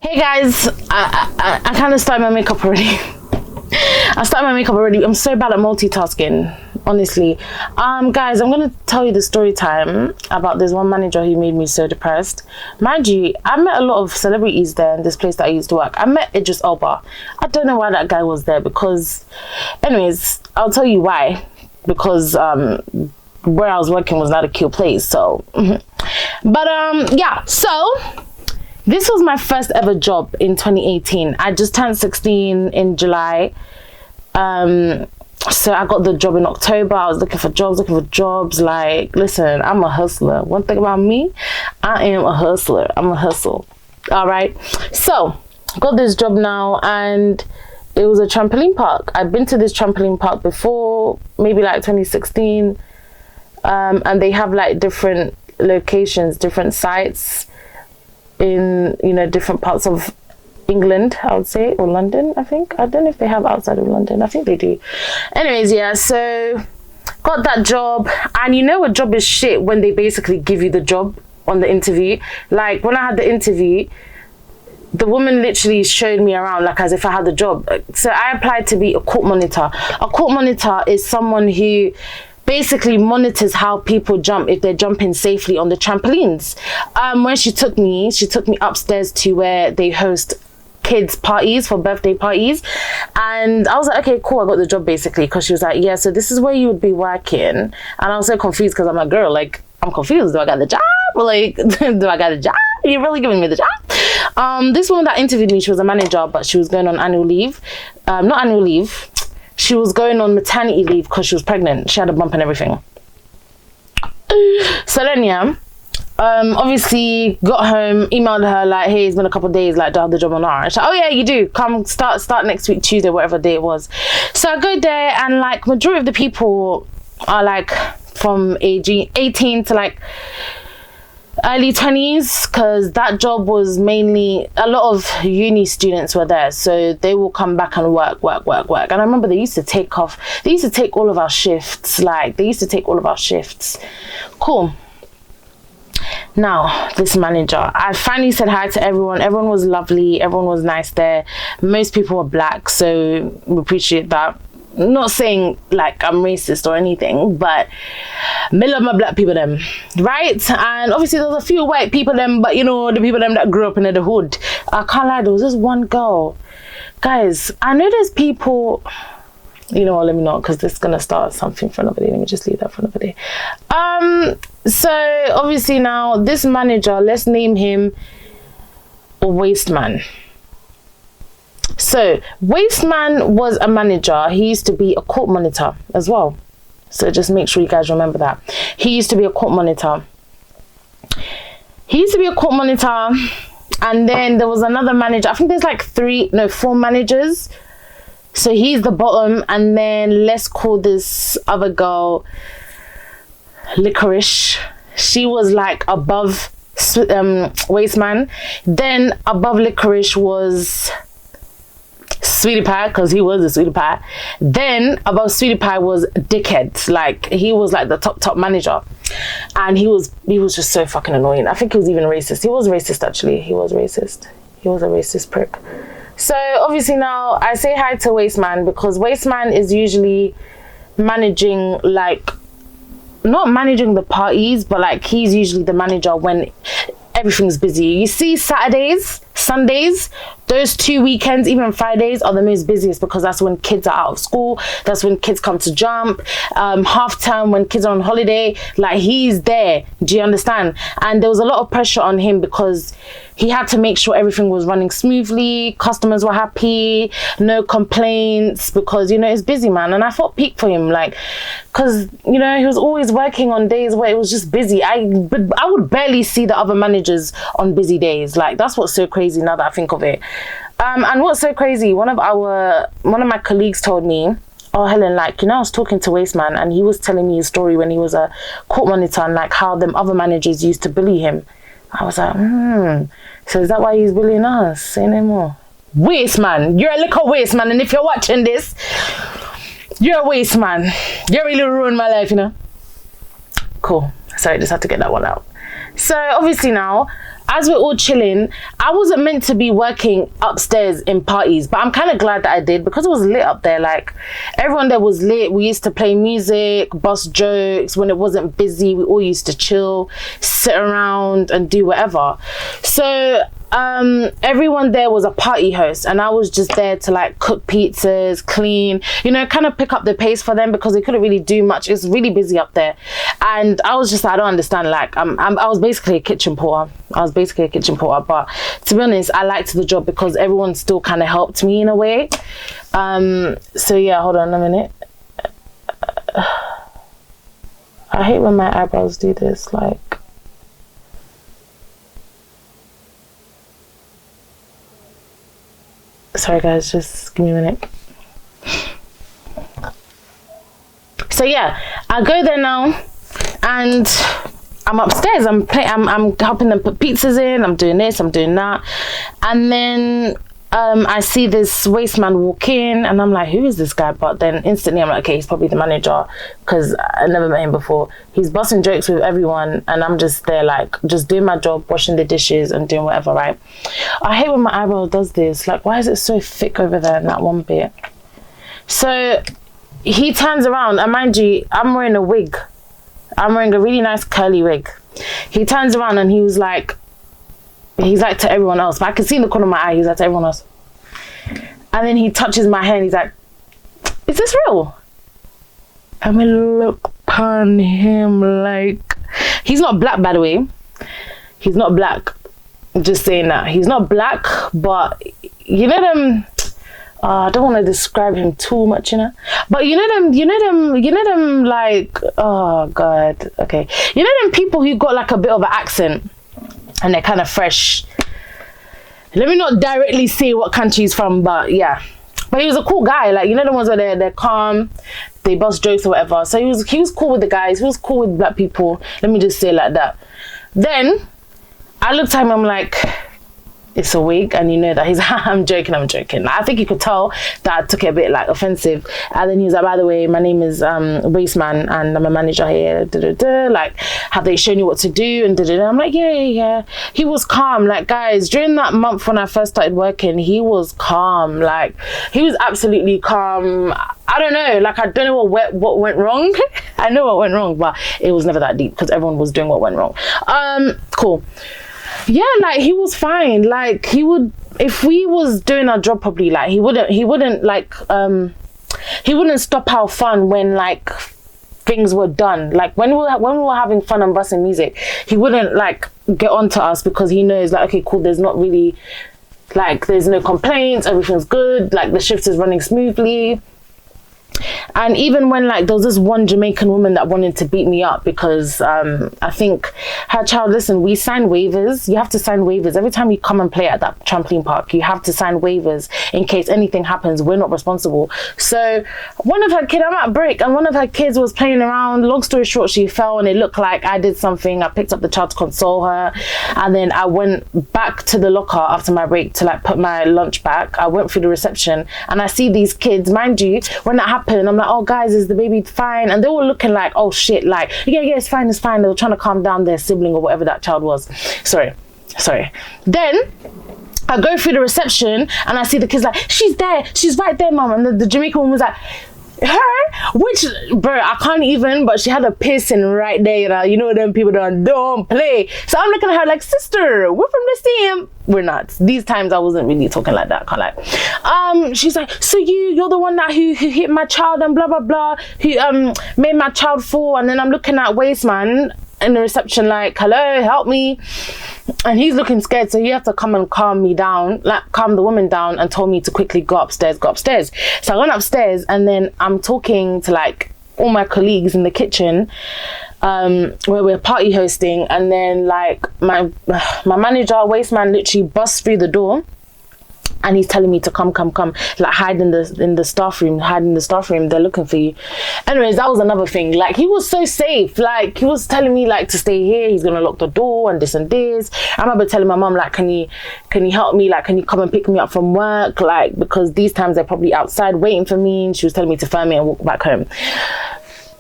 Hey guys, I kind of started my makeup already. I'm so bad at multitasking, honestly. Guys, I'm gonna tell you the story time about this one manager who made me so depressed. Mind you, I met a lot of celebrities there in this place that I used to work. I met Idris Elba. I don't know why that guy was there because, anyways, I'll tell you why. Because where I was working was not a cute place. So, but yeah. So this was my first ever job in 2018. I just turned 16 in July. So I got the job in October. I was looking for jobs. Like, listen, I'm a hustler. One thing about me, I am a hustler. I'm a hustle. All right. So got this job now, and it was a trampoline park. I'd been to this trampoline park before, maybe like 2016. And they have like different locations, different sites in, you know, different parts of England, I would say, or London, I think. I don't know if they have outside of London. I think they do. Anyways, yeah, so got that job. And you know a job is shit when they basically give you the job on the interview. Like, when I had the interview, the woman literally showed me around like as if I had the job. So I applied to be a court monitor. A court monitor is someone who basically monitors how people jump, if they're jumping safely on the trampolines. When she took me upstairs to where they host kids parties for birthday parties, and I was like, okay, cool, I got the job basically, because she was like, yeah, so this is where you would be working. And I was so confused because I'm like, girl, like, I'm confused. Do I got the job? Or like, do I got a job? Are you really giving me the job? This woman that interviewed me, she was a manager, but she was going on annual leave. Not annual leave. She was going on maternity leave because she was pregnant. She had a bump and everything. So then, yeah, obviously got home, emailed her like, hey, it's been a couple of days, like, do I have the job or not? She's like, oh yeah, you do. Come start next week, Tuesday, whatever day it was. So I go there, and like majority of the people are like from age 18 to like early 20s, because that job was mainly, a lot of uni students were there, so they will come back and work. And I remember they used to take all of our shifts. Cool. Now, this manager, I finally said hi to everyone. Everyone was lovely, everyone was nice there. Most people were black, so we appreciate that. Not saying like I'm racist or anything, but I love my black people them, right? And obviously there's a few white people them, but you know, the people them that grew up in the hood. I can't lie, there was this one girl. Guys, I know there's people, you know what, let me not, because this is gonna start something for another day. Let me just leave that for another day. So obviously now this manager, let's name him Wasteman. So Wasteman was a manager. He used to be a court monitor as well. So just make sure you guys remember that. He used to be a court monitor. And then there was another manager. I think there's like 4 managers. So he's the bottom. And then let's call this other girl Licorice. She was like above Wasteman. Then above Licorice was Sweetie Pie, because he was a Sweetie Pie. Then above Sweetie Pie was Dickhead. Like, he was like the top manager, and he was just so fucking annoying. I think he was even racist. He was racist, actually. He was a racist prick. So obviously now I say hi to Wasteman, because Wasteman is usually managing, like, not managing the parties, but like he's usually the manager when everything's busy. You see, Saturdays, Sundays, those 2 weekends, even Fridays, are the most busiest, because that's when kids are out of school. That's when kids come to jump. Half term, when kids are on holiday, like, he's there. Do you understand? And there was a lot of pressure on him, because he had to make sure everything was running smoothly, customers were happy, no complaints, because, you know, it's busy, man. And I felt peak for him, like, because, you know, he was always working on days where it was just busy. I would barely see the other managers on busy days. Like, that's what's so crazy now that I think of it. And what's so crazy, one of my colleagues told me, oh, Helen, like, you know, I was talking to Wasteman, and he was telling me a story when he was a court monitor, and like how them other managers used to bully him. I was like, so is that why he's bullying us? Say no more. Wasteman, you're a little Wasteman, and if you're watching this, you're a Wasteman. You really ruined my life, you know. Cool. Sorry, just had to get that one out. So obviously now, as we're all chilling, I wasn't meant to be working upstairs in parties, but I'm kind of glad that I did because it was lit up there. Like, everyone there was lit. We used to play music, bust jokes. When it wasn't busy, we all used to chill, sit around and do whatever. So everyone there was a party host, and I was just there to like cook pizzas, clean, you know, kind of pick up the pace for them because they couldn't really do much. It's really busy up there, and I was just, I don't understand. Like, I was basically a kitchen porter. But to be honest, I liked the job because everyone still kind of helped me in a way. So yeah, hold on a minute. I hate when my eyebrows do this, like. Sorry guys, just give me a minute. So yeah, I go there now and I'm upstairs. I'm helping them put pizzas in. I'm doing this, I'm doing that. And then I see this waste man walk in and I'm like, who is this guy? But then instantly I'm like, okay, he's probably the manager because I never met him before. He's busting jokes with everyone and I'm just there like, just doing my job, washing the dishes and doing whatever, right? I hate when my eyebrow does this. Like, why is it so thick over there in that one bit? So he turns around and mind you, I'm wearing a wig. I'm wearing a really nice curly wig. He turns around and he's like to everyone else, but I can see in the corner of my eye, he's like to everyone else. And then he touches my hair and he's like, is this real? I mean, look upon him like, he's not black, by the way. He's not black. I'm just saying that. He's not black, but you know them, I don't want to describe him too much, you know, but you know them like, oh God, okay. You know them people who got like a bit of an accent and they're kind of fresh. Let me not directly say what country he's from, but yeah. But he was a cool guy. Like, you know the ones where they're calm, they bust jokes or whatever. So he was cool with the guys. He was cool with black people. Let me just say it like that. Then I looked at him, I'm like, it's a wig, and you know that he's I'm joking. I think you could tell that I took it a bit like offensive. And then he was like, by the way, my name is Wasteman and I'm a manager here, like, have they shown you what to do? And I'm like, yeah. He was calm. Like, guys, during that month when I first started working, he was calm. Like, he was absolutely calm. I don't know, like, I don't know what went wrong. I know what went wrong, but it was never that deep because everyone was doing what went wrong. Cool. Yeah, like, he was fine. Like, he would, if we was doing our job properly, like, he wouldn't like, he wouldn't stop our fun when like things were done. Like, when we were having fun and busting music, he wouldn't like get onto us because he knows like, okay, cool, there's not really, like, there's no complaints, everything's good, like, the shift is running smoothly. And even when like there was this one Jamaican woman that wanted to beat me up because I think her child, listen, we sign waivers. You have to sign waivers every time you come and play at that trampoline park. You have to sign waivers in case anything happens. We're not responsible. So one of her kids, I'm at break, and one of her kids was playing around. Long story short, she fell and it looked like I did something. I picked up the child to console her, and then I went back to the locker after my break to like put my lunch back. I went through the reception and I see these kids. Mind you, when that happened, I'm like, oh guys, is the baby fine? And they were looking like, oh shit, like, yeah, it's fine. They were trying to calm down their sibling or whatever that child was. Sorry. Then I go through the reception and I see the kids like, she's there, she's right there, mom. And the Jamaican woman was like, her? Which, bro, I can't even, but she had a piercing right there. You know them people don't play. So I'm looking at her like, sister, we're from the same. We're not. These times I wasn't really talking like that, can't lie. She's like, so you're the one that who hit my child and blah blah blah, who made my child fall. And then I'm looking at Wasteman in the reception like, hello, help me. And he's looking scared, so he had to come and calm me down, like calm the woman down, and told me to quickly go upstairs. So I went upstairs, and then I'm talking to like all my colleagues in the kitchen, where we're party hosting, and then like my manager, Wasteman, literally busts through the door. And he's telling me to come, like hide in the staff room, they're looking for you. Anyways, that was another thing. Like, he was so safe. Like, he was telling me like to stay here, he's gonna lock the door and this and this. I remember telling my mom like, can you help me? Like, can you come and pick me up from work? Like, because these times they're probably outside waiting for me. And she was telling me to find me and walk back home.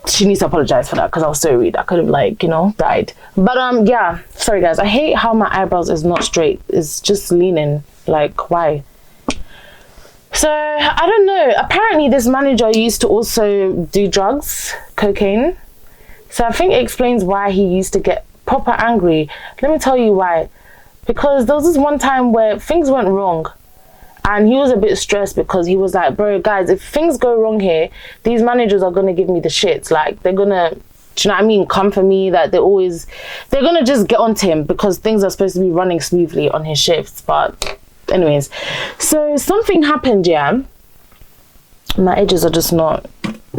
she needs to apologize for that, because I was so rude. I could have, like, you know, died. But yeah, sorry guys, I hate how my eyebrows is not straight. It's just leaning. Like, why? So I don't know, apparently this manager used to also do drugs, cocaine. So I think it explains why he used to get proper angry. Let me tell you why. Because there was this one time where things went wrong, and he was a bit stressed because he was like, bro, guys, if things go wrong here, these managers are going to give me the shits. Like, they're going to, do you know what I mean, come for me. That they're going to just get onto him because things are supposed to be running smoothly on his shifts. But anyways, so something happened, yeah. My edges are just not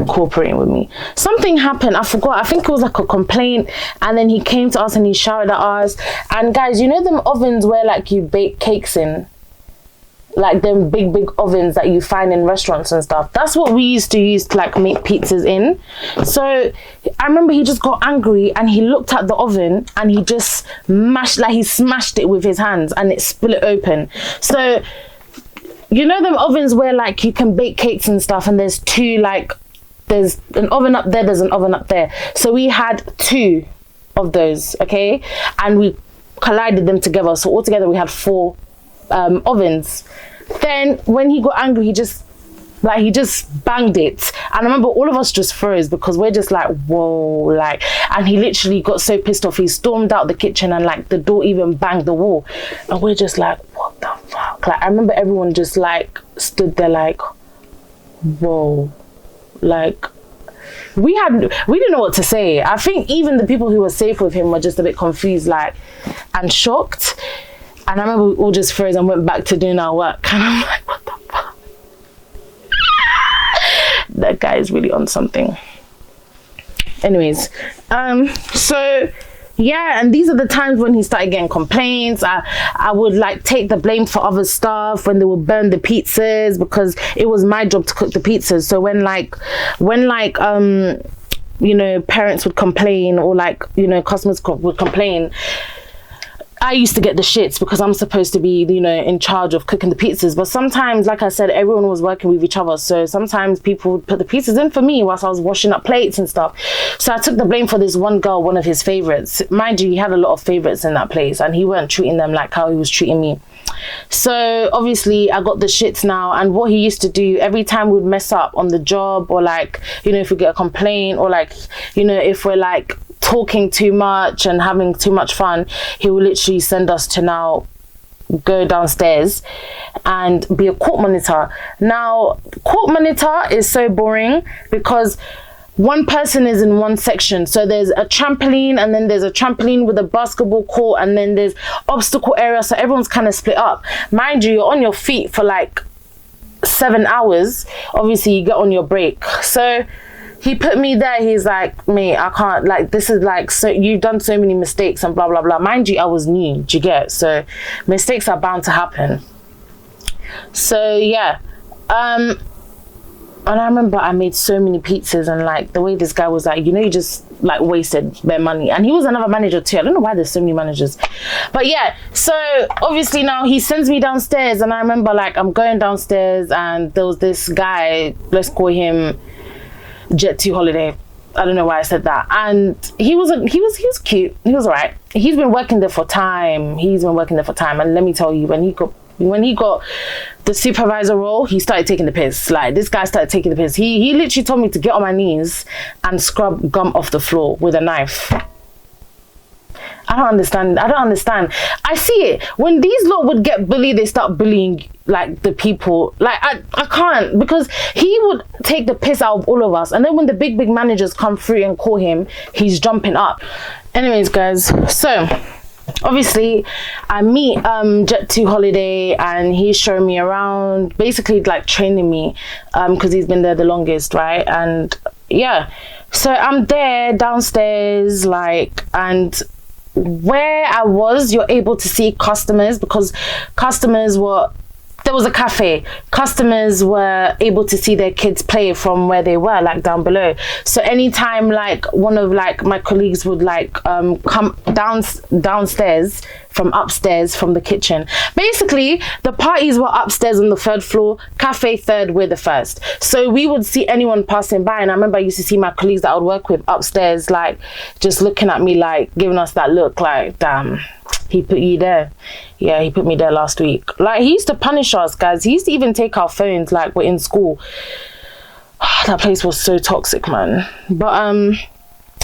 cooperating with me. Something happened, I forgot. I think it was like a complaint, and then he came to us and he shouted at us. And guys, you know them ovens where like you bake cakes in? Like them big ovens that you find in restaurants and stuff. That's what we used to use to like make pizzas in. So I remember he just got angry and he looked at the oven and he just smashed it with his hands and it split open. So you know them ovens where like you can bake cakes and stuff, and there's two, like there's an oven up there, there's an oven up there. So we had two of those, okay, and we collided them together. So altogether we had 4 ovens. Then when he got angry, he just banged it, and I remember all of us just froze because we're just like, whoa, like, and he literally got so pissed off, he stormed out the kitchen and like the door even banged the wall, and we're just like, what the fuck? Like, I remember everyone just like stood there like, whoa, like we didn't know what to say. I think even the people who were safe with him were just a bit confused, like, and shocked. And I remember we all just froze and went back to doing our work. And I'm like, what the fuck? That guy is really on something. Anyways, so yeah, and these are the times when he started getting complaints. I would like take the blame for other stuff when they would burn the pizzas, because it was my job to cook the pizzas. So when you know, parents would complain, or like, you know, customers would complain, I used to get the shits because I'm supposed to be, you know, in charge of cooking the pizzas. But sometimes, like I said, everyone was working with each other. So sometimes people would put the pizzas in for me whilst I was washing up plates and stuff. So I took the blame for this one girl, one of his favorites. Mind you, he had a lot of favorites in that place and he weren't treating them like how he was treating me. So obviously I got the shits now. And what he used to do every time we'd mess up on the job, or like, you know, if we get a complaint, or like, you know, if we're like talking too much and having too much fun, he will literally send us to now go downstairs and be a court monitor. Now, court monitor is so boring because one person is in one section. So there's a trampoline, and then there's a trampoline with a basketball court, and then there's obstacle area. So everyone's kind of split up. Mind you, you're on your feet for like 7 hours. Obviously you get on your break. So he put me there. He's like, mate, I can't, like, this is like, so you've done so many mistakes and blah, blah, blah. Mind you, I was new, do you get? So mistakes are bound to happen. So yeah. And I remember I made so many pizzas, and like the way this guy was like, you know, you just like wasted their money. And he was another manager too. I don't know why there's so many managers. But yeah, so obviously now he sends me downstairs, and I remember like I'm going downstairs and there was this guy, let's call him Jet 2 Holiday. I don't know why I said that. And he was cute. He was alright. He's been working there for time. And let me tell you, when he got the supervisor role, he started taking the piss. Like, this guy started taking the piss. He literally told me to get on my knees and scrub gum off the floor with a knife. I don't understand. I see it. When these lot would get bullied, they start bullying like the people. Like, I can't, because he would take the piss out of all of us. And then when the big managers come through and call him, he's jumping up. Anyways, guys, so obviously I meet Jet 2 Holiday, and he's showing me around, basically like training me, because he's been there the longest, right? And yeah, so I'm there downstairs, like, and where I was, you're able to see customers, because customers were there was a cafe. Customers were able to see their kids play from where they were, like down below. So anytime like one of like my colleagues would like come downstairs from upstairs from the kitchen. Basically, the parties were upstairs on the 3rd floor, cafe 3rd, we're the 1st. So we would see anyone passing by, and I remember I used to see my colleagues that I would work with upstairs, like just looking at me, like giving us that look, like, damn, he put you there. Yeah, he put me there last week. Like, he used to punish us, guys. He used to even take our phones, like we're in school. That place was so toxic, man. But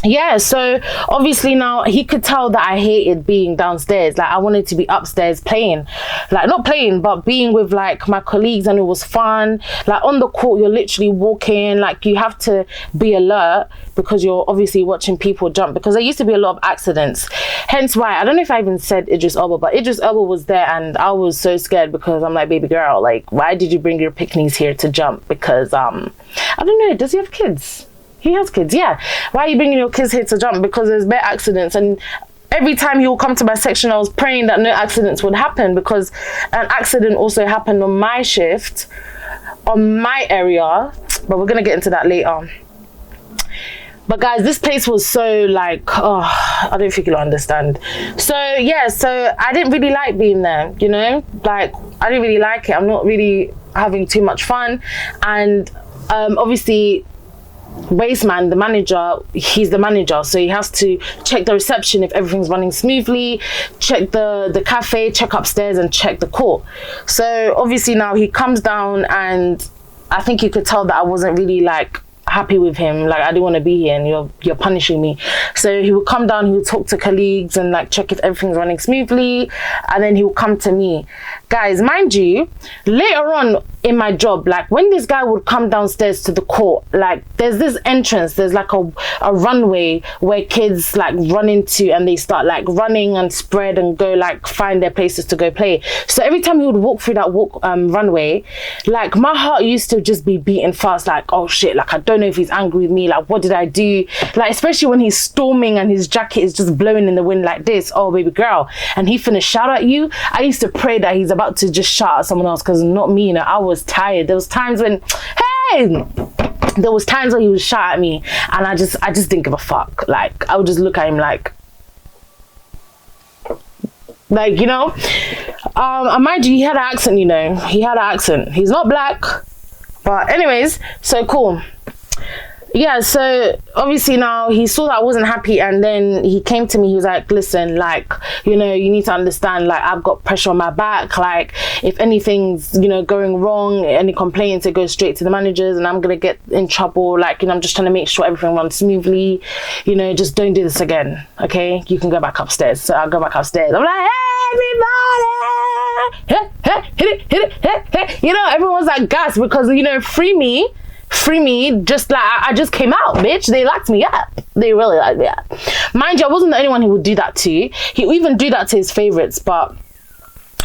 yeah, so obviously now he could tell that I hated being downstairs. Like, I wanted to be upstairs playing, like not playing, but being with like my colleagues, and it was fun. Like on the court, you're literally walking, like you have to be alert because you're obviously watching people jump, because there used to be a lot of accidents. Hence why, I don't know if I even said Idris Elba, but Idris Elba was there, and I was so scared because I'm like, baby girl, like, why did you bring your picnics here to jump? Because I don't know, does he have kids? He has kids, yeah. Why are you bringing your kids here to jump? Because there's bad accidents. And every time he would come to my section, I was praying that no accidents would happen, because an accident also happened on my shift, on my area. But we're going to get into that later. But guys, this place was so like, oh, I don't think you'll understand. So yeah, so I didn't really like being there, you know? Like, I didn't really like it. I'm not really having too much fun. And obviously, Wasteman, the manager, he's the manager, so he has to check the reception if everything's running smoothly, check the cafe, check upstairs, and check the court. So obviously now he comes down, and I think you could tell that I wasn't really like happy with him. Like, I didn't want to be here, and you're punishing me. So he would come down, he would talk to colleagues and like check if everything's running smoothly, and then he would come to me. Guys, mind you, later on in my job, like when this guy would come downstairs to the court, like there's this entrance, there's like a runway where kids like run into, and they start like running and spread and go like find their places to go play. So every time he would walk through that runway, like my heart used to just be beating fast, like, oh shit, like I don't know if he's angry with me, like what did I do? Like, especially when he's storming and his jacket is just blowing in the wind like this, oh baby girl, and he finna shout at you. I used to pray that he's about to just shout at someone else, because not me, you know. I was tired. There was times when, there was times when he would shout at me, and I just didn't give a fuck. Like, I would just look at him like, you know. And mind you, he had an accent, you know. He had an accent. He's not black, but anyways, so cool. Yeah, so obviously now he saw that I wasn't happy, and then he came to me. He was like, listen, like, you know, you need to understand, like, I've got pressure on my back. Like, if anything's, you know, going wrong, any complaints, it goes straight to the managers, and I'm gonna get in trouble. Like, you know, I'm just trying to make sure everything runs smoothly. You know, just don't do this again, okay? You can go back upstairs. So I'll go back upstairs. I'm like, hey, everybody, hit it. You know, everyone's like gas, because, you know, free me, just like I just came out, bitch. They locked me up. They really liked me up. Mind you, I wasn't the only one who would do that to. He would even do that to his favorites. But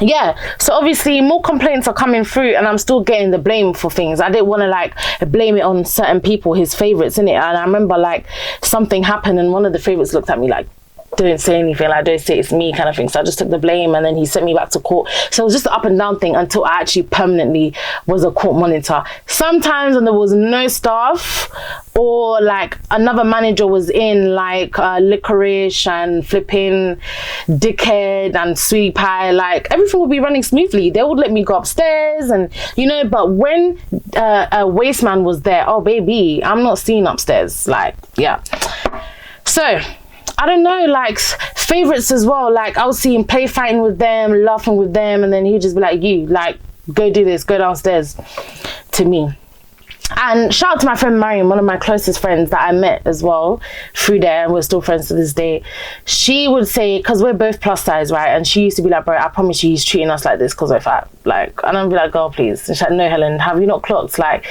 yeah, so obviously more complaints are coming through, and I'm still getting the blame for things. I didn't want to like blame it on certain people, his favorites, innit? And I remember like something happened, and one of the favorites looked at me like, don't say anything, like don't say it's me kind of thing. So I just took the blame, and then he sent me back to court. So it was just an up and down thing until I actually permanently was a court monitor. Sometimes when there was no staff, or like another manager was in, like Licorice and flipping Dickhead and Sweetie Pie, like everything would be running smoothly. They would let me go upstairs, and you know, but when a Wasteman was there, oh baby, I'm not seeing upstairs. Like, yeah. So I don't know, like favorites as well. Like I was seeing play fighting with them, laughing with them, and then he'd just be like, you, like, go do this, go downstairs to me. And shout out to my friend Mariam, one of my closest friends that I met as well through there, and we're still friends to this day. She would say, because we're both plus size, right? And she used to be like, bro, I promise you he's treating us like this because we're fat. Like, and I'd be like, girl, please. And she's like, no, Helen, have you not clocked? Like,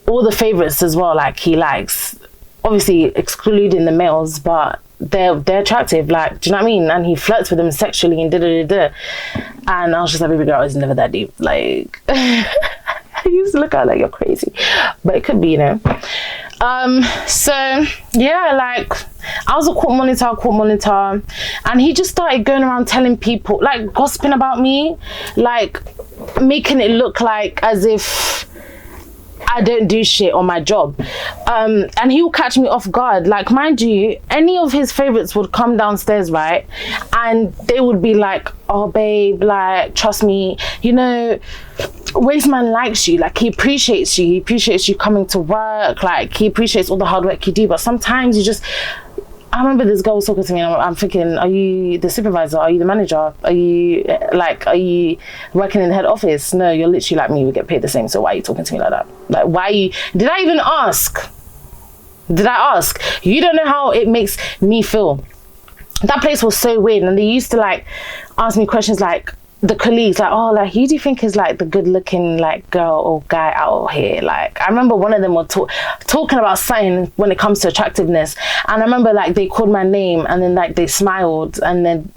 all the favorites as well, like he likes, obviously excluding the males, but they're attractive, like, do you know what I mean? And he flirts with them sexually and da-da-da-da. And I was just like, baby girl, it's never that deep. Like, I used to look at her like, you're crazy. But it could be, you know. So, yeah, like, I was a court monitor. And he just started going around telling people, like, gossiping about me. Like, making it look like as if I don't do shit on my job. And he will catch me off guard. Like, mind you, any of his favorites would come downstairs, right? And they would be like, oh, babe, like, trust me, you know, Wasteman likes you. Like, he appreciates you. He appreciates you coming to work. Like, he appreciates all the hard work you do. But sometimes you just... I remember this girl was talking to me and I'm thinking, are you the supervisor? Are you the manager? Are you working in the head office? No, you're literally like me. We get paid the same. So why are you talking to me like that? Like, why are you... Did I even ask? Did I ask? You don't know how it makes me feel. That place was so weird. And they used to like ask me questions like, the colleagues, like, oh, like, who do you think is like the good looking like girl or guy out here? Like, I remember one of them were talking about something when it comes to attractiveness, and I remember like they called my name and then like they smiled, and then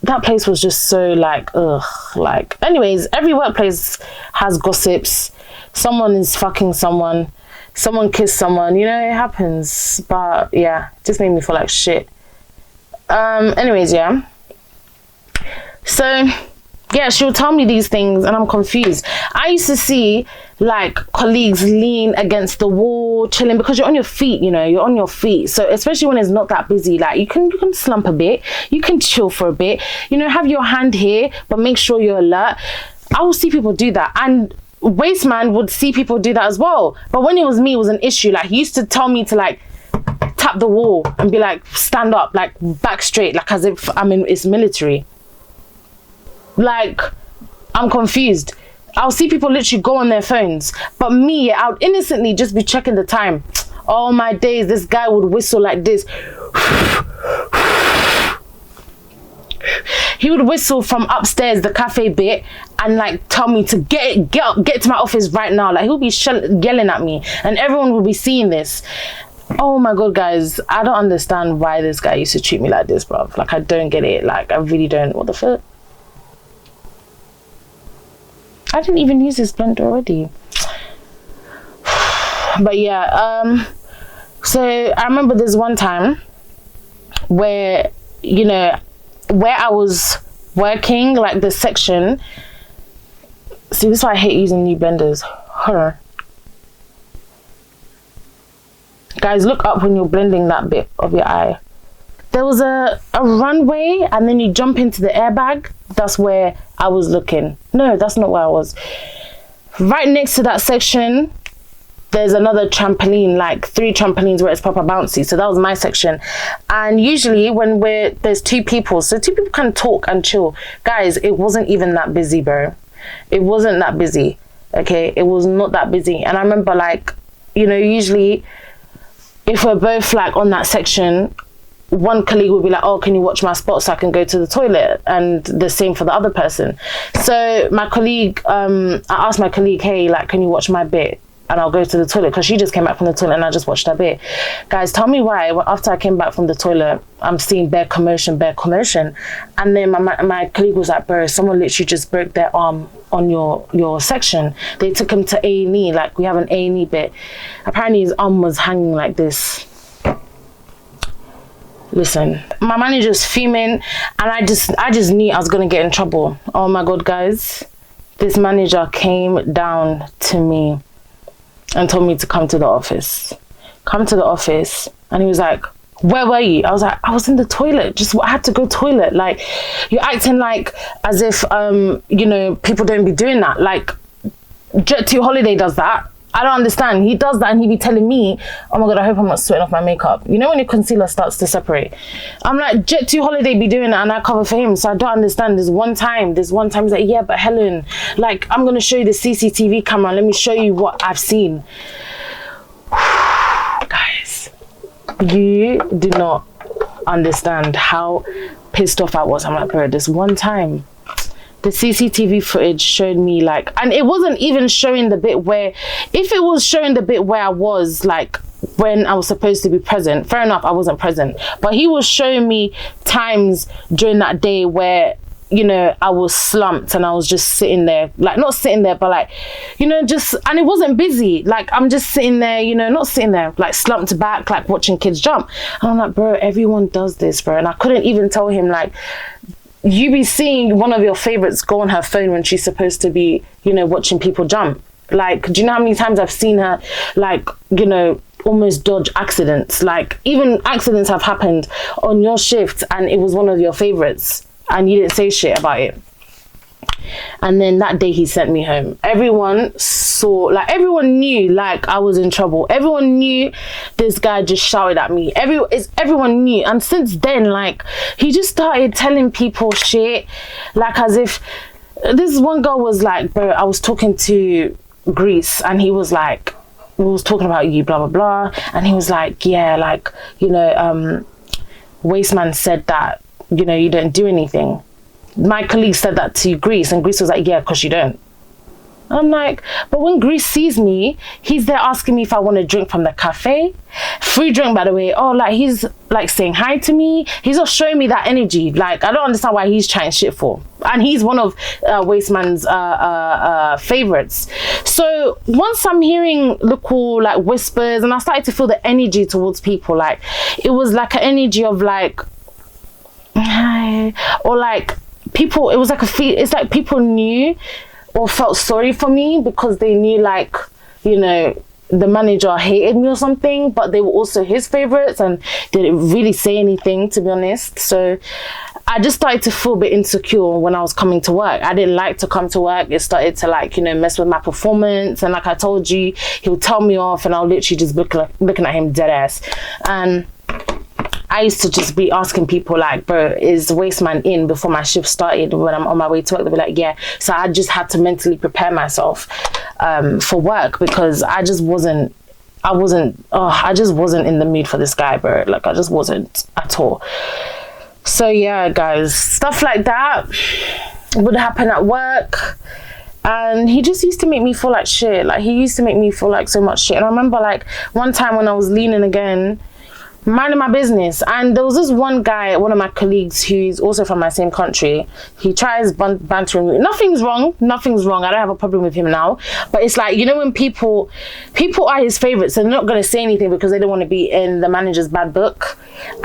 that place was just so like, ugh. Like, anyways, every workplace has gossips. Someone is fucking someone kissed someone, you know, it happens. But yeah, just made me feel like shit. Anyways, yeah, so yeah, she'll tell me these things and I'm confused. I used to see like colleagues lean against the wall, chilling, because you're on your feet, you know, you're on your feet. So especially when it's not that busy, like you can slump a bit, you can chill for a bit, you know, have your hand here, but make sure you're alert. I will see people do that. And Wasteman would see people do that as well. But when it was me, it was an issue. Like, he used to tell me to like tap the wall and be like, stand up, like back straight, like as if it's military. Like, I'm confused. I'll see people literally go on their phones, but me, I would innocently just be checking the time. All my days, this guy would whistle like this. He would whistle from upstairs, the cafe bit, and like tell me to get to my office right now. Like, he'll be yelling at me, and everyone will be seeing this. Oh my god, guys, I don't understand why this guy used to treat me like this, bro. Like, I don't get it. Like, I really don't. What the fuck? I didn't even use this blender already. But yeah, so I remember this one time where, you know, where I was working, like the section. See, this is why I hate using new blenders. Hold on. Guys, look up when you're blending that bit of your eye. There was a runway, and then you jump into the airbag. That's where I was looking. No, that's not where I was. Right next to that section, there's another trampoline, like 3 trampolines where it's proper bouncy. So that was my section. And usually when there's 2 people, so 2 people can talk and chill. Guys, it wasn't even that busy, bro. It wasn't that busy, okay? It was not that busy. And I remember, like, you know, usually if we're both like on that section, one colleague would be like, oh, can you watch my spot so I can go to the toilet? And the same for the other person. So my colleague, I asked my colleague, hey, like, can you watch my bit? And I'll go to the toilet, because she just came back from the toilet and I just watched her bit. Guys, tell me why, after I came back from the toilet, I'm seeing bare commotion. And then my colleague was like, bro, someone literally just broke their arm on your section. They took him to A&E, like we have an A&E bit. Apparently his arm was hanging like this. Listen, my manager's fuming, and I just knew I was gonna get in trouble. Oh my god, guys, this manager came down to me and told me to come to the office. And he was like, where were you? I was like, I was in the toilet. I had to go toilet. Like, you're acting like as if you know, people don't be doing that. Like, Jet2 Holiday does that. I don't understand. He does that and he be telling me, oh my god, I hope I'm not sweating off my makeup. You know when your concealer starts to separate? I'm like, Jet2 Holiday be doing that and I cover for him. So I don't understand. There's one time he's like, yeah, but Helen, like, I'm going to show you the CCTV camera. Let me show you what I've seen. Guys, you do not understand how pissed off I was. I'm like, bro, this one time, the CCTV footage showed me, like, and it wasn't even showing the bit where, if it was showing the bit where I was, like, when I was supposed to be present, fair enough, I wasn't present. But he was showing me times during that day where, you know, I was slumped and I was just sitting there, like, not sitting there, but like, you know, just, and it wasn't busy. Like, I'm just sitting there, you know, not sitting there, like slumped back, like watching kids jump. And I'm like, bro, everyone does this, bro. And I couldn't even tell him, like, you be seeing one of your favorites go on her phone when she's supposed to be, you know, watching people jump. Like, do you know how many times I've seen her, like, you know, almost dodge accidents? Like, even accidents have happened on your shift and it was one of your favorites and you didn't say shit about it. And then that day he sent me home. Everyone saw, like, everyone knew, like, I was in trouble. Everyone knew this guy just shouted at me. Everyone knew. And since then, like, he just started telling people shit, like, as if this one girl was like, bro, I was talking to Greece and he was like, we was talking about you, blah blah blah, and he was like, yeah, like, you know, Wasteman said that, you know, you don't do anything. My colleague said that to Greece, and Greece was like, yeah, because you don't. I'm like, but when Greece sees me, he's there asking me if I want a drink from the cafe. Free drink, by the way. Oh, like, he's like saying hi to me. He's not showing me that energy. Like, I don't understand why he's trying shit for. And he's one of Wasteman's favorites. So once I'm hearing little like whispers, and I started to feel the energy towards people, like, it was like an energy of like, hi, or like people, it was like it's like people knew or felt sorry for me because they knew, like, you know, the manager hated me or something, but they were also his favorites and didn't really say anything, to be honest. So I just started to feel a bit insecure when I was coming to work. I didn't like to come to work. It started to, like, you know, mess with my performance. And like I told you, he'll tell me off and I'll literally just looking at him dead ass. And I used to just be asking people, like, bro, is Wasteman in before my shift started? When I'm on my way to work, they'll be like, yeah. So I just had to mentally prepare myself for work because I just wasn't in the mood for this guy, bro. Like, I just wasn't at all. So yeah, guys, stuff like that would happen at work. And he just used to make me feel like shit. Like, he used to make me feel like so much shit. And I remember, like, one time when I was leaning again, minding my business, and there was this one guy, one of my colleagues who's also from my same country. He tries bantering me. Nothing's wrong. I don't have a problem with him now, but it's like, you know, when people are his favorites, they're not going to say anything because they don't want to be in the manager's bad book.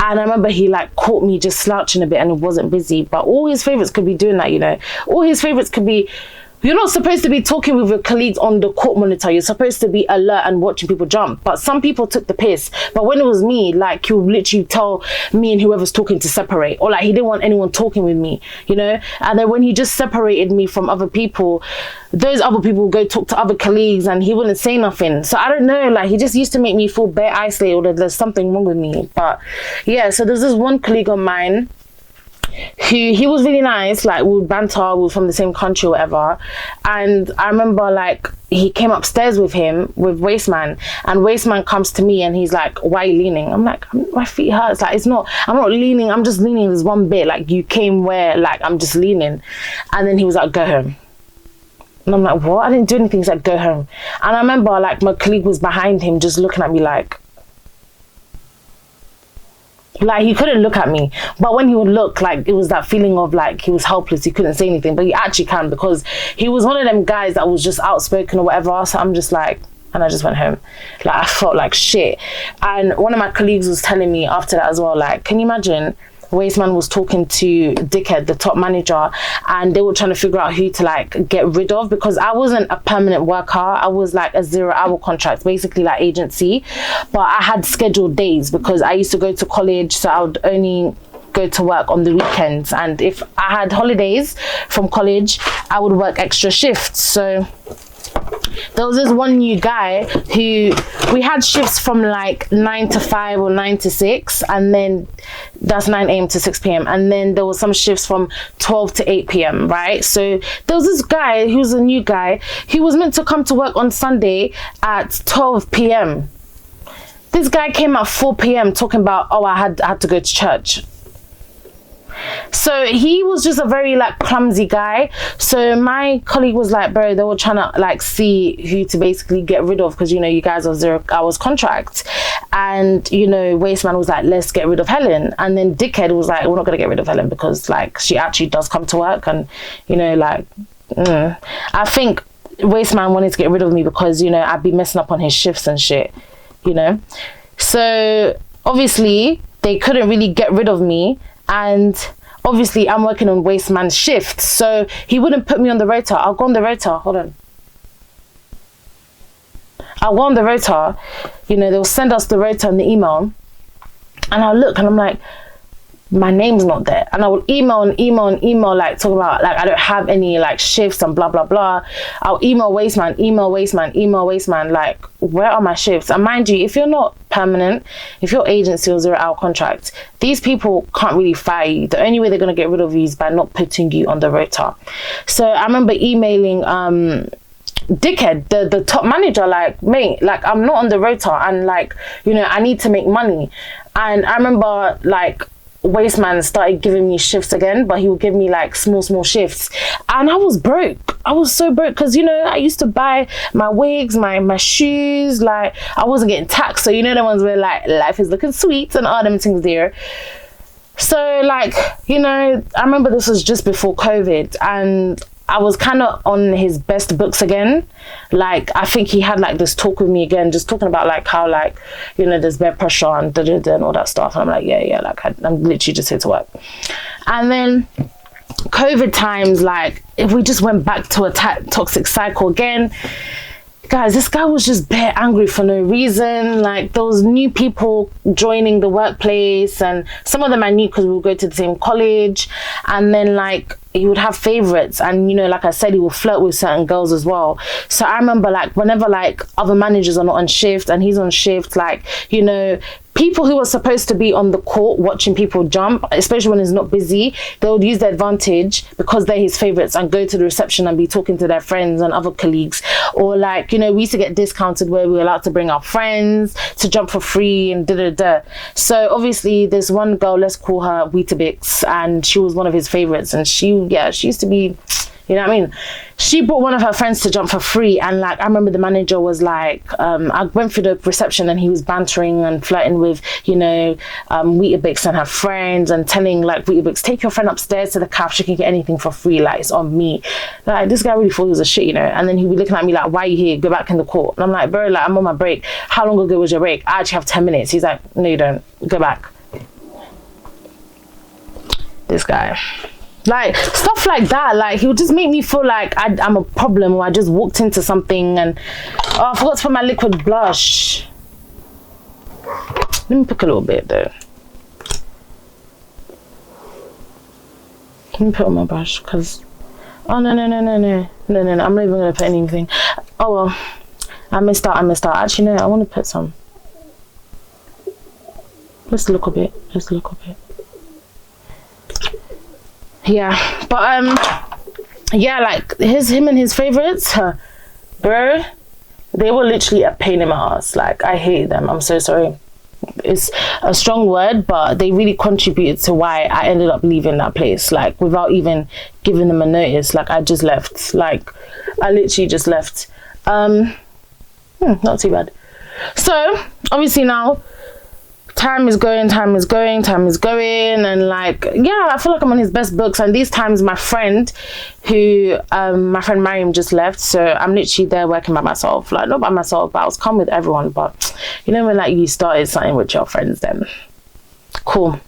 And I remember he, like, caught me just slouching a bit and it wasn't busy, but all his favorites could be doing that, you know. All his favorites could be, you're not supposed to be talking with your colleagues on the court monitor. You're supposed to be alert and watching people jump. But some people took the piss. But when it was me, like, he would literally tell me and whoever's talking to separate. Or, like, he didn't want anyone talking with me, you know? And then when he just separated me from other people, those other people would go talk to other colleagues and he wouldn't say nothing. So I don't know, like, he just used to make me feel bare isolated or that there's something wrong with me. But yeah, so there's this one colleague of mine who, he was really nice, like, we would banter, we were from the same country or whatever. And I remember, like, he came upstairs with him, with Wasteman, and Wasteman comes to me and he's like, why are you leaning? I'm like, my feet hurts. Like, I'm not leaning, I'm just leaning this one bit. Like, you came where, like, I'm just leaning. And then he was like, go home. And I'm like, what? I didn't do anything. He's like, go home. And I remember, like, my colleague was behind him just looking at me like he couldn't look at me, but when he would look, like, it was that feeling of, like, he was helpless, he couldn't say anything, but he actually can, because he was one of them guys that was just outspoken or whatever. So I'm just like, and I just went home. Like, I felt like shit. And one of my colleagues was telling me after that as well, like, can you imagine Wasteman was talking to Dickhead, the top manager, and they were trying to figure out who to, like, get rid of, because I wasn't a permanent worker. I was like a 0-hour contract, basically like agency, but I had scheduled days because I used to go to college, so I would only go to work on the weekends, and if I had holidays from college, I would work extra shifts. So there was this one new guy who, we had shifts from like 9 to 5 or 9 to 6, and then that's 9 a.m. to 6 p.m. and then there was some shifts from 12 to 8 p.m. right? So there was this guy who was a new guy. He was meant to come to work on Sunday at 12 p.m. This guy came at 4 p.m. talking about, oh, I had to go to church. So he was just a very, like, clumsy guy. So my colleague was like, bro, they were trying to, like, see who to basically get rid of, because, you know, you guys are 0 hours contract. And, you know, Wasteman was like, let's get rid of Helen. And then Dickhead was like, we're not going to get rid of Helen because, like, she actually does come to work. And, you know, like, I think Wasteman wanted to get rid of me because, you know, I'd be messing up on his shifts and shit, you know. So obviously they couldn't really get rid of me. And obviously I'm working on waste man's shift, so he wouldn't put me on the rota. I'll go on the rota. Hold on. I'll go on the rota. You know, they'll send us the rota in the email, and I'll look and I'm like, my name's not there. And I would email, like talk about like I don't have any like shifts and blah blah blah. I'll email wasteman, like, where are my shifts? And mind you, if you're not permanent, if your agency or 0-hour contract, these people can't really fire you. The only way they're gonna get rid of you is by not putting you on the rota. So I remember emailing Dickhead, the top manager, like, mate, like, I'm not on the rota, and like, you know, I need to make money. And I remember like Wasteman started giving me shifts again, but he would give me like small shifts, and I was broke. I was so broke because, you know, I used to buy my wigs, my shoes, like I wasn't getting taxed, so you know the ones where like life is looking sweet and all them things there. So like, you know, I remember this was just before COVID, and I was kind of on his best books again. Like, I think he had like this talk with me again, just talking about like how, like, you know, there's bed pressure and and all that stuff. And I'm like, yeah, like I'm literally just here to work. And then COVID times, like, if we just went back to a toxic cycle again. Guys, this guy was just bare angry for no reason. Like, there was new people joining the workplace, and some of them I knew because we would go to the same college. And then like he would have favorites, and you know, like I said, he would flirt with certain girls as well. So I remember like whenever like other managers are not on shift and he's on shift, like, you know, people who are supposed to be on the court watching people jump, especially when he's not busy, they would use their advantage because they're his favorites and go to the reception and be talking to their friends and other colleagues. Or like, you know, we used to get discounted where we were allowed to bring our friends to jump for free and So obviously there's one girl, let's call her Weetabix, and she was one of his favorites, and she used to be, you know what I mean? She brought one of her friends to jump for free, and like I remember the manager was like, I went through the reception and he was bantering and flirting with, you know, Weetabix and her friends, and telling like Weetabix, take your friend upstairs to the cafe, she can get anything for free, like it's on me. Like, this guy really thought he was a shit, you know. And then he'd be looking at me like, why are you here? Go back in the court. And I'm like, bro, like I'm on my break. How long ago was your break? I actually have 10 minutes. He's like, no you don't, go back. This guy. Like, stuff like that, like he would just make me feel like I'm a problem, or I just walked into something. And oh, I forgot to put my liquid blush. Let me pick a little bit though. Let me put on my brush, because oh no, I'm not even gonna put anything. Oh well, I missed out. Actually no, I want to put some. Just a little bit. Yeah, but yeah, like him and his favorites, bro, they were literally a pain in my ass. Like, I hate them. I'm so sorry. It's a strong word, but they really contributed to why I ended up leaving that place, like without even giving them a notice. Like, I just left. Like, I literally just left. Not too bad. So obviously now time is going, and like, yeah, I feel like I'm on his best books. And these times my friend Mariam just left, so I'm literally there working by myself. Like, not by myself, but I was calm with everyone. But you know when like you started something with your friends, then cool.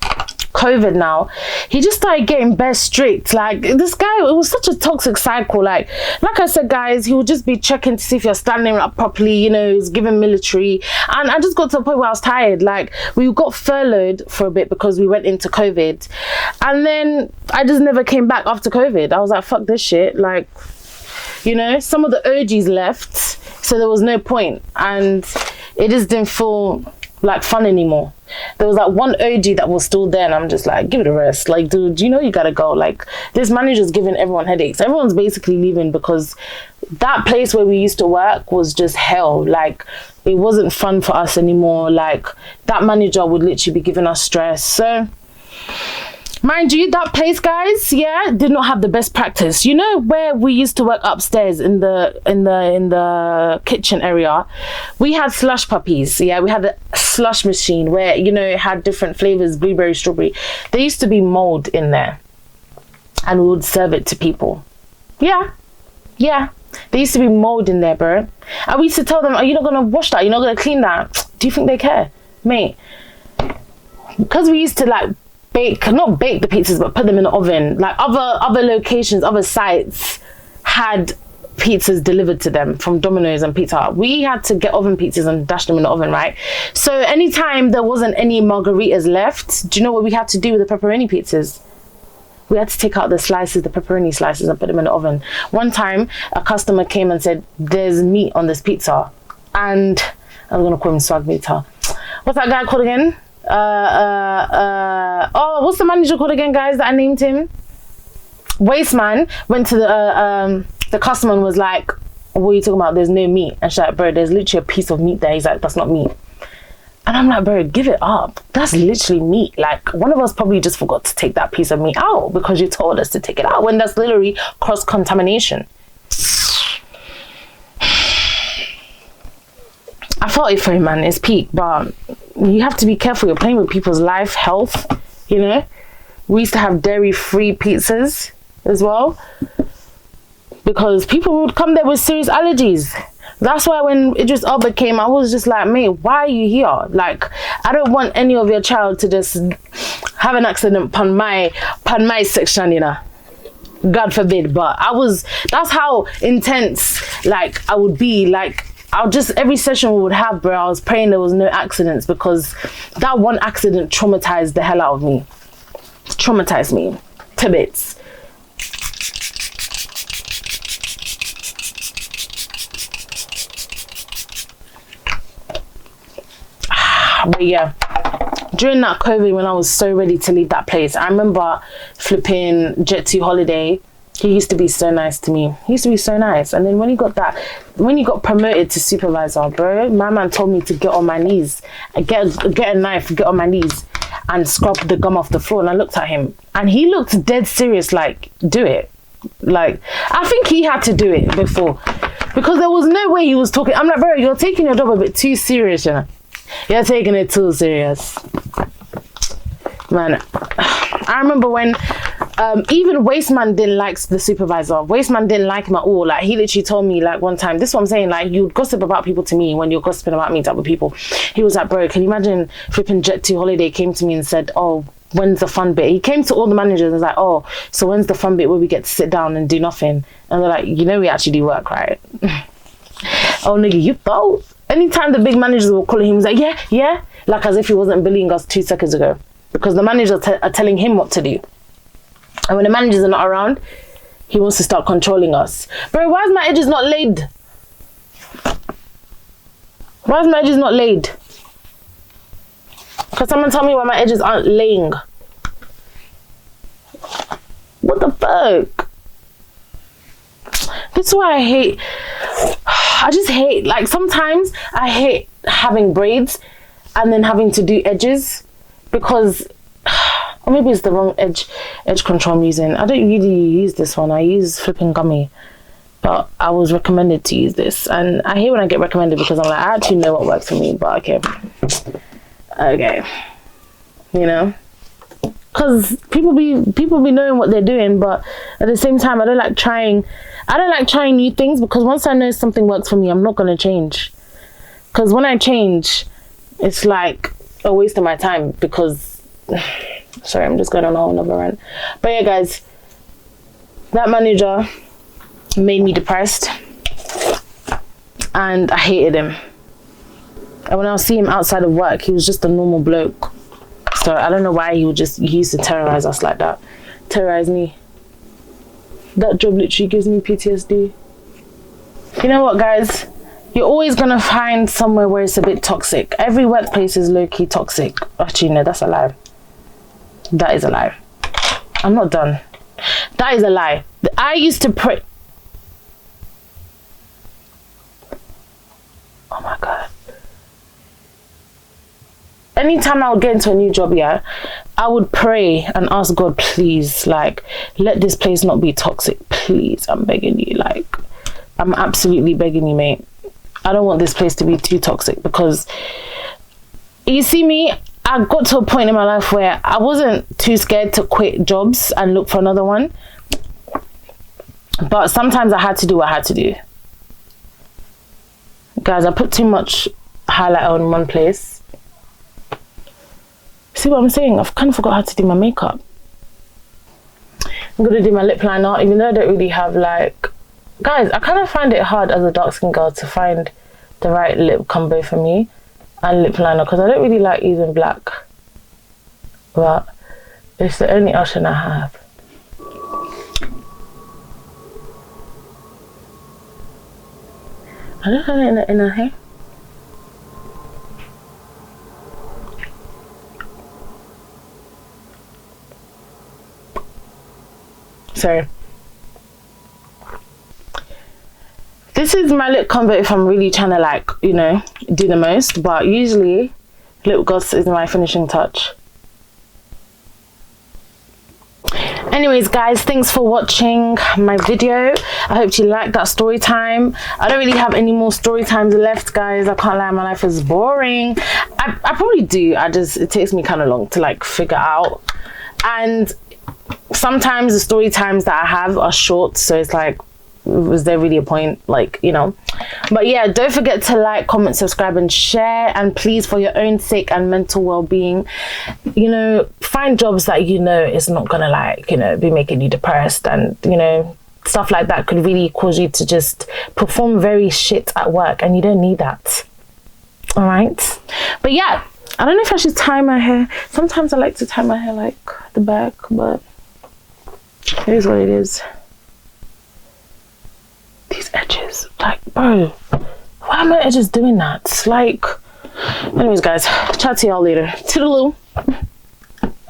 COVID now, he just started getting bare strict. Like, this guy, it was such a toxic cycle. Like I said, guys, he would just be checking to see if you're standing up properly, you know, he's giving military. And I just got to a point where I was tired. Like, we got furloughed for a bit because we went into COVID, and then I just never came back after COVID. I was like, fuck this shit. Like, you know, some of the OGs left, so there was no point, and it just didn't feel like fun anymore. There was like one OG that was still there, and I'm just like, give it a rest. Like, dude, you know you gotta go. Like, this manager's giving everyone headaches. Everyone's basically leaving because that place where we used to work was just hell. Like, it wasn't fun for us anymore. Like, that manager would literally be giving us stress. So mind you, that place, guys, yeah, did not have the best practice. You know where we used to work upstairs in the kitchen area, we had slush puppies. Yeah, we had a slush machine where, you know, it had different flavors, blueberry, strawberry. There used to be mold in there, and we would serve it to people. Yeah, there used to be mold in there, bro. And we used to tell them, are you not gonna wash that? You're not gonna clean that? Do you think they care? Mate, because we used to like not bake the pizzas, but put them in the oven. Like other locations, other sites had pizzas delivered to them from Domino's and Pizza Hut. We had to get oven pizzas and dash them in the oven, right? So anytime there wasn't any margaritas left, do you know what we had to do with the pepperoni pizzas? We had to take out the slices, the pepperoni slices, and put them in the oven. One time, a customer came and said, there's meat on this pizza. And I was going to call him swag meter. What's that guy called again? What's the manager called again, guys, that I named him? Wasteman went to the customer and was like, what are you talking about? There's no meat. And she's like, bro, there's literally a piece of meat there. He's like, that's not meat. And I'm like, bro, give it up. That's literally meat. Like, one of us probably just forgot to take that piece of meat out because you told us to take it out, when that's literally cross-contamination. I felt it for him, man. It's peak, but you have to be careful. You're playing with people's life, health, you know? We used to have dairy-free pizzas as well, because people would come there with serious allergies. That's why when Idris Elba came, I was just like, mate, why are you here? Like, I don't want any of your child to just have an accident upon my section, you know. God forbid. But that's how intense, like, I would be. Like, every session we would have, bro, I was praying there was no accidents, because that one accident traumatized the hell out of me. Traumatized me to bits. But yeah, during that COVID, when I was so ready to leave that place, I remember flipping Jet2 holiday. He used to be so nice to me. He used to be so nice. And then when he got promoted to supervisor, bro, my man told me to get on my knees, get a knife, get on my knees and scrub the gum off the floor. And I looked at him and he looked dead serious, like, do it. Like, I think he had to do it before, because there was no way he was talking. I'm like, bro, you're taking your job a bit too serious, you know. You're taking it too serious. Man, I remember when even Wasteman didn't like the supervisor. Wasteman didn't like him at all. Like, he literally told me, like, one time, this is what I'm saying, like, you'd gossip about people to me when you're gossiping about me to other people. He was like, bro, can you imagine flipping Jet2 holiday came to me and said, oh, when's the fun bit? He came to all the managers and was like, oh, so when's the fun bit where we get to sit down and do nothing? And they're like, you know, we actually do work, right? Oh, nigga, you thought? Anytime the big managers were calling him, he was like, yeah, like as if he wasn't bullying us 2 seconds ago, because the managers are telling him what to do. And when the managers are not around, he wants to start controlling us. Bro, why is my edges not laid? Why is my edges not laid? Because someone tell me why my edges aren't laying. What the fuck? This is why I just hate, like, sometimes I hate having braids and then having to do edges, because, or maybe it's the wrong edge control I'm using. I don't really use this one. I use flipping gummy, but I was recommended to use this, and I hate when I get recommended, because I'm like, I actually know what works for me, but okay, you know, because people be knowing what they're doing, but at the same time, I don't like trying new things, because once I know something works for me, I'm not going to change. Because when I change, it's like a waste of my time, because sorry, I'm just going on a whole nother rant. But yeah, guys, that manager made me depressed and I hated him. And when I would see him outside of work, he was just a normal bloke. So I don't know why he used to terrorize us like that. Terrorize me. That job literally gives me PTSD. You know what, guys? You're always gonna find somewhere where it's a bit toxic. Every workplace is low-key toxic. Actually, no, that's a lie. That is a lie. I'm not done. That is a lie. I used to pray. Oh my God. Anytime I would get into a new job, yeah, I would pray and ask God, please, like, let this place not be toxic. Please, I'm begging you. Like, I'm absolutely begging you, mate. I don't want this place to be too toxic, because you see me, I got to a point in my life where I wasn't too scared to quit jobs and look for another one. But sometimes I had to do what I had to do. Guys, I put too much highlight on one place. See what I'm saying? I've kind of forgot how to do my makeup. I'm gonna do my lip liner, even though I don't really have like, guys, I kind of find it hard as a dark skin girl to find the right lip combo for me and lip liner, because I don't really like using black, but it's the only option I have. I don't have it in a hair. So this is my lip combo if I'm really trying to like, you know, do the most, but usually lip gloss is my finishing touch. Anyways guys, thanks for watching my video. I hope you liked that story time. I don't really have any more story times left, guys. I can't lie, my life is boring. I probably do, it takes me kind of long to like figure out, and sometimes the story times that I have are short, so it's like, was there really a point, like, you know? But yeah, don't forget to like, comment, subscribe and share, and please, for your own sake and mental well-being, you know, find jobs that you know is not gonna like, you know, be making you depressed, and you know, stuff like that could really cause you to just perform very shit at work, and you don't need that. All right, but yeah, I don't know if I should tie my hair. Sometimes I like to tie my hair like the back, but it is what it is. These edges, like, bro, why are my edges doing that? Like, anyways guys, chat to y'all later. Toodaloo.